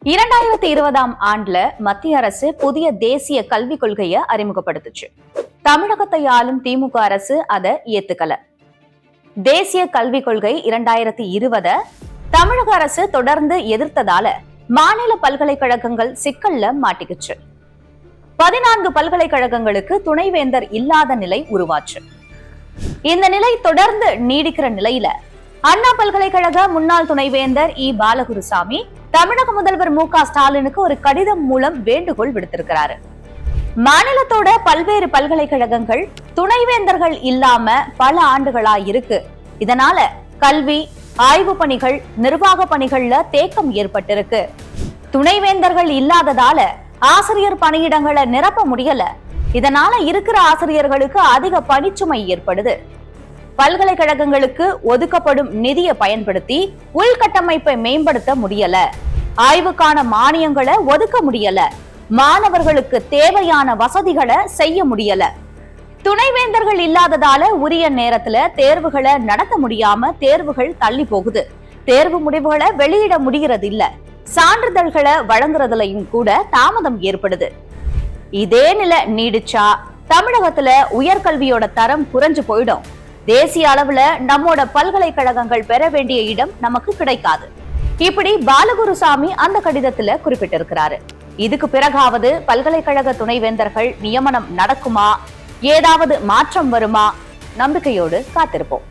2020ஆம் ஆண்டுல மத்திய அரசு புதிய தேசிய கல்விக் கொள்கையை அறிமுகப்படுத்துச்சு. தமிழகத்தை ஆளும் திமுக அரசு அதை ஏத்துக்கல. தேசிய கல்விக் கொள்கை 2020 தமிழக அரசு தொடர்ந்து எதிர்த்ததால மாநில பல்கலைக்கழகங்கள் சிக்கல்ல மாட்டிக்குச்சு. 14 பல்கலைக்கழகங்களுக்கு துணைவேந்தர் இல்லாத நிலை உருவாச்சு. இந்த நிலை தொடர்ந்து நீடிக்கிற நிலையில அண்ணா பல்கலைக்கழக முன்னாள் துணைவேந்தர் பாலகுருசாமி தமிழக முதல்வர் மு.க.ஸ்டாலினுக்கு ஒரு கடிதம் மூலம் வேண்டுகோள் விடுத்திருக்கிறாரு. மாநிலத்தோட பல்வேறு பல்கலைக்கழகங்கள் துணைவேந்தர்கள் இல்லாம பல ஆண்டுகளா இருக்கு. இதனால கல்வி, ஆய்வு பணிகள், நிர்வாக பணிகள்ல தேக்கம் ஏற்பட்டிருக்கு. துணைவேந்தர்கள் இல்லாததால ஆசிரியர் பணியிடங்களை நிரப்ப முடியல. இதனால இருக்கிற ஆசிரியர்களுக்கு அதிக பணிச்சுமை ஏற்படுது. பல்கலைக்கழகங்களுக்கு ஒதுக்கப்படும் நிதியை பயன்படுத்தி உள்கட்டமைப்பை மேம்படுத்த முடியல. ஆய்வுக்கான மானியங்களை ஒதுக்க முடியல. மாணவர்களுக்கு தேவையான வசதிகளை செய்ய முடியல. துணைவேந்தர்கள் இல்லாததால உரிய நேரத்துல தேர்வுகளை நடத்த முடியாம தேர்வுகள் தள்ளி போகுது. தேர்வு முடிவுகளை வெளியிட முடிகிறது இல்ல. சான்றிதழ்களை வழங்குறதுலயும் கூட தாமதம் ஏற்படுது. இதே நிலை நீடிச்சா தமிழகத்துல உயர்கல்வியோட தரம் குறைஞ்சு போயிடும். தேசிய அளவுல நம்மோட பல்கலைக்கழகங்கள் பெற வேண்டிய இடம் நமக்கு கிடைக்காது. இப்படி பாலகுருசாமி அந்த கடிதத்துல குறிப்பிட்டிருக்கிறாரு. இதுக்கு பிறகாவது பல்கலைக்கழக துணைவேந்தர்கள் நியமனம் நடக்குமா? ஏதாவது மாற்றம் வருமா? நம்பிக்கையோடு காத்திருப்போம்.